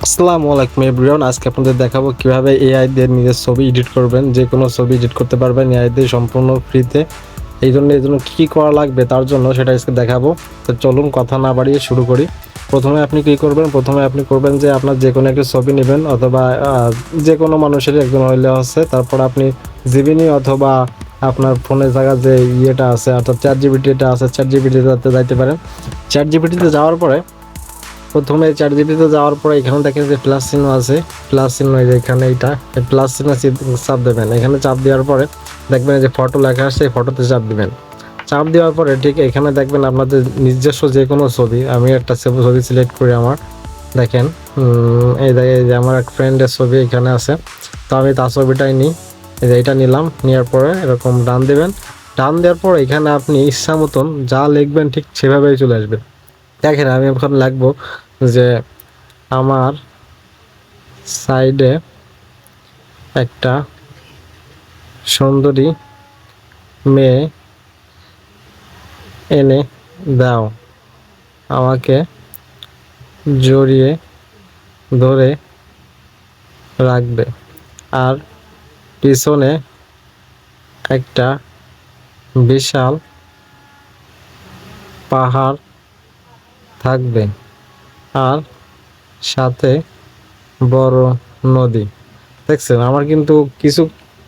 আসসালামু আলাইকুম এভরিওয়ান। আজকে আপনাদের দেখাবো কিভাবে এআই দিয়ে নিজের ছবি এডিট করবেন। যে কোনো ছবি এডিট করতে পারবেন এআই দিয়ে সম্পূর্ণ ফ্রিতে। এই জন্য কী করা লাগবে তার জন্য সেটা আজকে দেখাবো। তো চলুন কথা না বাড়িয়ে শুরু করি। প্রথমে আপনি কী করবেন, প্রথমে আপনি করবেন যে আপনার যে কোনো একটা ছবি নেবেন, অথবা যে কোনো মানুষেরই একজন হইলে হচ্ছে। তারপর আপনি জিমিনি অথবা আপনার ফোনে থাকা যে ইয়েটা আছে অর্থাৎ চ্যাট জিপিটিটা আছে, চ্যাট জিপিটিতে যাইতে পারেন। চ্যাট জিপিটিতে যাওয়ার পরে প্রথমে চ্যাট জিপিটিতে যাওয়ার পরে এখানে দেখেন যে প্লাস চিহ্ন আছে, প্লাস চিহ্ন এই যে এখানে এইটা প্লাস চিহ্ন চাপ দেবেন। এখানে চাপ দেওয়ার পরে দেখবেন যে ফটো লেখা আসছে, এই ফটোতে চাপ দিবেন। চাপ দেওয়ার পরে ঠিক এখানে দেখবেন আপনাদের নিজস্ব যে কোনো ছবি, আমি একটা ছবি সিলেক্ট করি আমার। দেখেন এই যে আমার এক ফ্রেন্ডের ছবি এখানে আছে, তো আমি তার ছবিটাই নিই। এই যে এটা নিলাম, নেওয়ার পরে এরকম ডান দেবেন। ডান দেওয়ার পর এখানে আপনি ইচ্ছা মতন যা লিখবেন ঠিক সেভাবেই চলে আসবে। দেখেন আমি এখন লিখবো যে আমার সাইডে একটা সুন্দরী মেয়ে এনে দাও, আমাকে জড়িয়ে ধরে রাখবে, আর পিছনে একটা বিশাল পাহাড় থাকবে, আর সাথে বড় নদী। দেখছেন আমার কিন্তু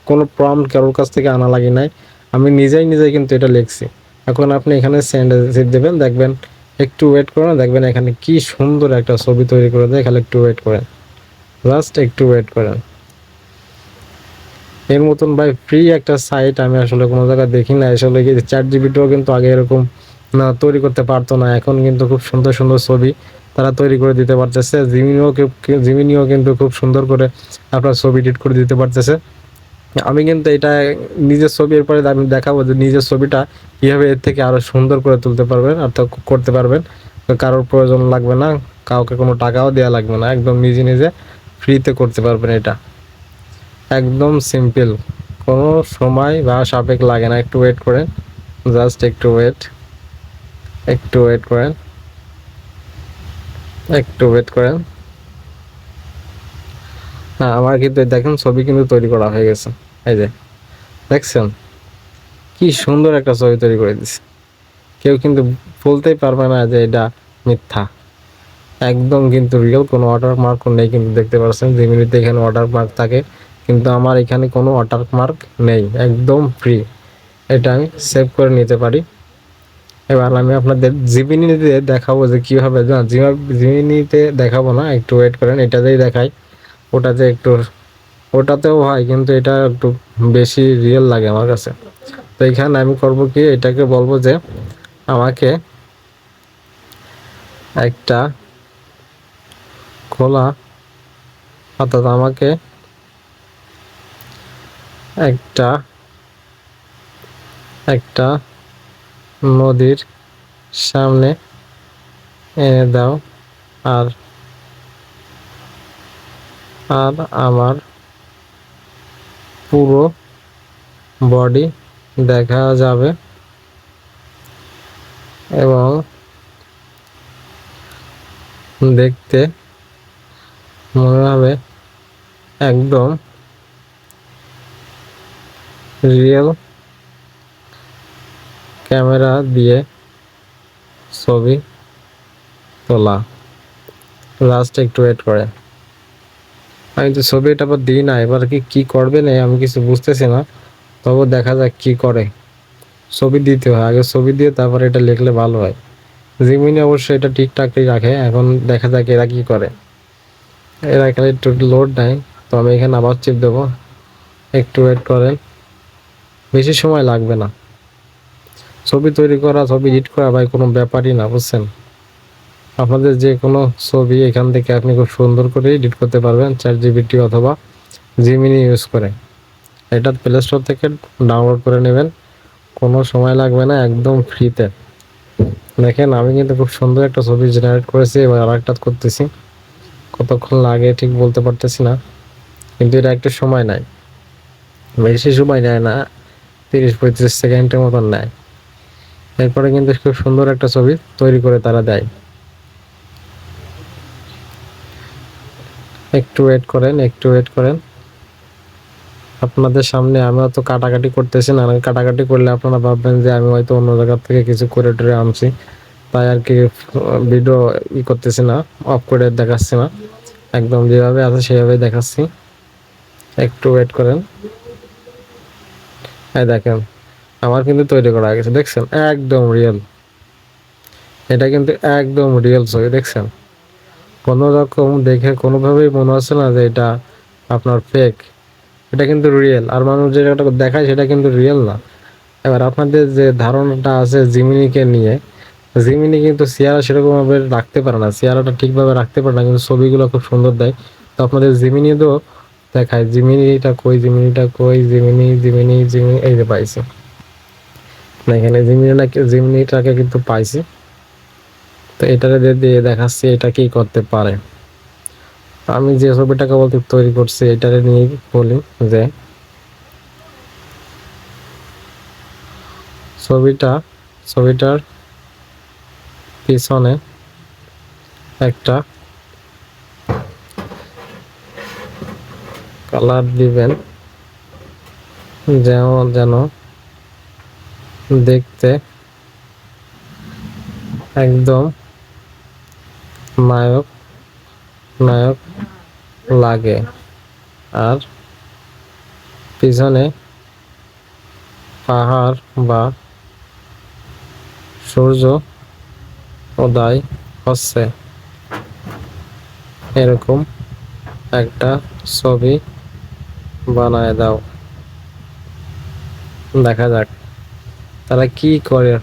কোনো প্রম্পট কারোর কাছ থেকে আনা লাগে নাই, আমি নিজেই কিন্তু এটা লিখছি। এখন আপনি এখানে সেন্ড দেবেন, দেখবেন একটু ওয়েট করেন, দেখবেন এখানে কি সুন্দর একটা ছবি তৈরি করে দেয়। খালি একটু ওয়েট করেন, জাস্ট একটু ওয়েট করেন। এর মতন ভাই ফ্রি একটা সাইট আমি আসলে কোনো জায়গায় দেখি না। আসলে চ্যাট জিপিটিও কিন্তু আগে এরকম না তৈরি করতে পারতো না, এখন কিন্তু খুব সুন্দর সুন্দর ছবি তারা তৈরি করে দিতে পারতেছে। জিমিনিও কিন্তু খুব সুন্দর করে আপনার ছবি এডিট করে দিতে পারতেছে। আমি কিন্তু এটা নিজের ছবির পরে আমি দেখাবো যে নিজের ছবিটা কীভাবে এর থেকে আরও সুন্দর করে তুলতে পারবেন অর্থাৎ করতে পারবেন। কারোর প্রয়োজন লাগবে না, কাউকে কোনো টাকাও দেওয়া লাগবে না, একদম নিজে নিজে ফ্রিতে করতে পারবেন। এটা একদম সিম্পল, কোনো সময় বা সাপেক্ষ লাগে না। একটু ওয়েট করেন, জাস্ট একটু ওয়েট করেন, একটু ওয়েট করেন। হ্যাঁ, আমার কিন্তু দেখেন ছবি কিন্তু তৈরি করা হয়ে গেছে। এই যে দেখছেন কি সুন্দর একটা ছবি তৈরি করে দিছে। কেউ কিন্তু বলতেই পারবে না যে এটা মিথ্যা। একদম কিন্তু রিয়েল, কোনো ওয়াটারমার্ক নেই। কিন্তু দেখতে পাচ্ছেন জিমিনিতে এখানে ওয়াটারমার্ক থাকে, কিন্তু আমার এখানে কোনো ওয়াটারমার্ক নেই, একদম ফ্রি। এটা আমি সেভ করে নিতে পারি। এবার আমি আপনাদের জিমিনিতে দেখাবো যে কীভাবে, না জিমিনিতে দেখাবো না, একটু ওয়েট করেন, এটাতেই দেখাই। ওটাতে একটু, ওটাতেও হয় কিন্তু এটা একটু বেশি রিয়েল লাগে আমার কাছে। তো এখানে আমি করবো কি, এটাকে বলবো যে আমাকে একটা খোলা, অর্থাৎ আমাকে একটা একটা নদীর সামনে এনে দাও, আর আর আমার পুরো বডি দেখা যাবে এবং দেখতে মনে হবে একদম রিয়েল। ক্যামেরা দিয়ে ছবি তোলা। লাস্ট একটু ওয়েট করে, আমি তো ছবিটা আবার দিই না। এবার কি করবে না আমি কিছু বুঝতেছি না, তবে দেখা যাক কি করে। ছবি দিতে হয় আগে, ছবি দিয়ে তারপরে এটা লিখলে ভালো হয়। জিমিনি অবশ্যই এটা ঠিকঠাকই রাখে। এখন দেখা যাক এরা কি করে। এরা এখানে একটু লোড নেয়, তো আমি এখানে আবার চিপ দেবো। একটু ওয়েট করেন, বেশি সময় লাগবে না। ছবি তৈরি করা, ছবি এডিট করা ভাই কোনো ব্যাপারই না, বুঝছেন। আপনাদের যে কোনো ছবি এখান থেকে আপনি খুব সুন্দর করে এডিট করতে পারবেন চ্যাট জিপিটি অথবা জিমিনি ইউজ করে। এটা প্লে স্টোর থেকে ডাউনলোড করে নেবেন, কোনো সময় লাগবে না, একদম ফ্রিতে। দেখেন আমি কিন্তু খুব সুন্দর একটা ছবি জেনারেট করেছি। এবার আরেকটা করতেছি, কতক্ষণ লাগে ঠিক বলতে পারতেছি না, কিন্তু এটা একটু সময় নেয়, বেশি সময় নেয় না, 30-35 সেকেন্ডের মতন নেয়। এরপরে কিন্তু খুব সুন্দর একটা ছবি তৈরি করে তারা দেয়। একটু ওয়েট করেন, একটু ওয়েট করেন। আপনাদের সামনে আমি অত কাটাকাটি করতেছি না, আমি কাটাকাটি করলে আপনারা ভাববেন যে আমি হয়তো অন্য জায়গা থেকে কিছু করে টরে আনছি, তাই আর কি ভিডিও করতেছি না, অফ করে দেখাচ্ছি না, একদম যেভাবে আছে সেভাবে দেখাচ্ছি। একটু ওয়েট করেন। এই দেখেন আমার কিন্তু তৈরি করা গেছে, দেখছেন একদম রিয়েল, এটা কিন্তু একদম রিয়েল ছবি, দেখছেন কোনো রকম দেখে কোনোভাবেই মনে হচ্ছে না যে এটা আপনার ফেক, এটা কিন্তু রিয়েল। আর মানুষ যেটা দেখায় সেটা কিন্তু রিয়েল না। এবার আপনাদের যে ধারণাটা আছে জিমিনিকে নিয়ে, জিমিনি কিন্তু চেহারা সেরকমভাবে রাখতে পারে না, চেহারাটা ঠিকভাবে রাখতে পারে না, কিন্তু ছবিগুলো খুব সুন্দর দেয়। তো আপনাদের জিমিনি তো দেখায়, জিমিনিটা কই, জিমিনিটা কই, জিমিনি জিমিনি জিমিনি, এই যে পাইছি না, এখানে জিমিনিটাকে কিন্তু পাইছি। তো এটারে দিয়ে দেখাচ্ছি এটা কি করতে পারে। আমি যে ছবিটাকে বলতে তৈরি করছি এটারে নিয়ে বলি যে ছবিটার পিছনে একটা কালার দিবেন যেন দেখতে একদম নায়ক নায়ক লাগে। আর পিছনে পাহাড় বা সূর্য উদয় হচ্ছে এরকম একটা ছবি বানায় দাও, দেখা যাক তারা কি করে।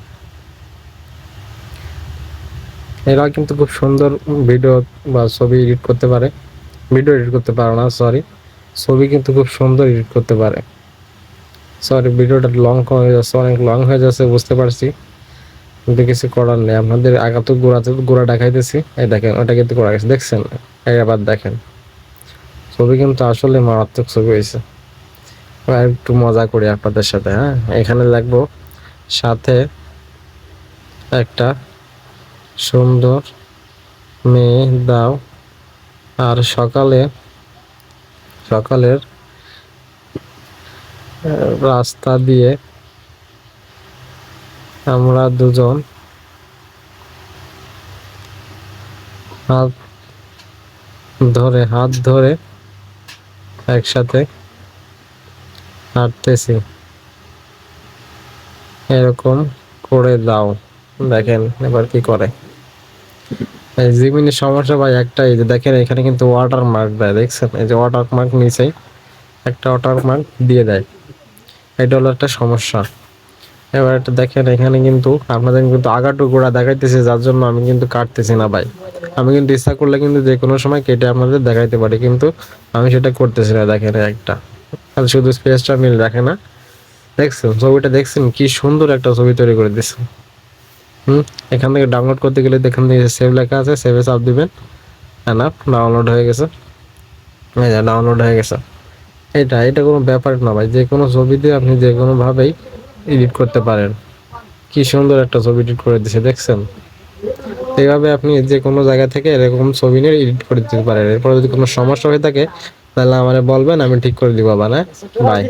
এরা কিন্তু খুব সুন্দর ভিডিও বা ছবি এডিট করতে পারে, ভিডিও এডিট করতে পারে না সরি, ছবি কিন্তু খুব সুন্দর এডিট করতে পারে। সরি ভিডিওটা লং হয়ে যাচ্ছে, অনেক লং হয়ে যাচ্ছে বুঝতে পারছি, কিন্তু কিছু করার নেই। আপনাদের আগাত গোড়া দেখাইতেছি, এই দেখেন ওটা কিন্তু করা গেছে, দেখছেন আবার দেখেন ছবি কিন্তু আসলে মারাত্মক ছবি হয়েছে। একটু মজা করি আপনাদের সাথে, হ্যাঁ এখানে লাগবো সাথে একটা সুন্দর মেয়ে দাও, আর সকালের রাস্তা দিয়ে আমরা দুজন হাত হাত ধরে একসাথে হাঁটতেছি, এরকম করে দাও। দেখেন এবার কি করে। জিমিনির সমস্যা ভাই একটাই, যে দেখেন এখানে কিন্তু ওয়াটার মার্ক দেয়, দেখছেন এই যে ওয়াটার মার্ক নিচেই একটা ওয়াটার মার্ক দিয়ে দেয়, এটা হলো একটা সমস্যা। এবার এটা দেখেন এখানে কিন্তু আপনাদের কিন্তু আগাটু গোড়া দেখাইতেছে, যার জন্য আমি কিন্তু কাটতেছি না ভাই। আমি কিন্তু ইচ্ছা করলে কিন্তু যে কোনো সময় কেটে আপনাদের দেখাইতে পারি, কিন্তু আমি সেটা করতেছি না। দেখেন একটা আর শুধু স্পেসটা মিল রাখে না, দেখছেন ছবিটা, দেখছেন কি সুন্দর একটা ছবি তৈরি করে দিচ্ছে। এখান থেকে ডাউনলোড করতে গেলে দেখেন সেভ লেখা আছে, সেভে চাপ দিবেন, এনাফ ডাউনলোড হয়ে গেছে, এই যে ডাউনলোড হয়ে গেছে। এটা কোনো ব্যাপার না ভাই, যে কোনো ছবি দিয়ে আপনি যে কোনোভাবেই এডিট করতে পারেন। কি সুন্দর একটা ছবি এডিট করে দিছে, দেখছেন এইভাবে আপনি যে কোনো জায়গা থেকে এরকম ছবি নিয়ে এডিট করে দিতে পারেন। এরপরে যদি কোনো সমস্যা হয়ে থাকে তাহলে আমারে বলবেন, আমি ঠিক করে দিব আবার। হ্যাঁ বাই।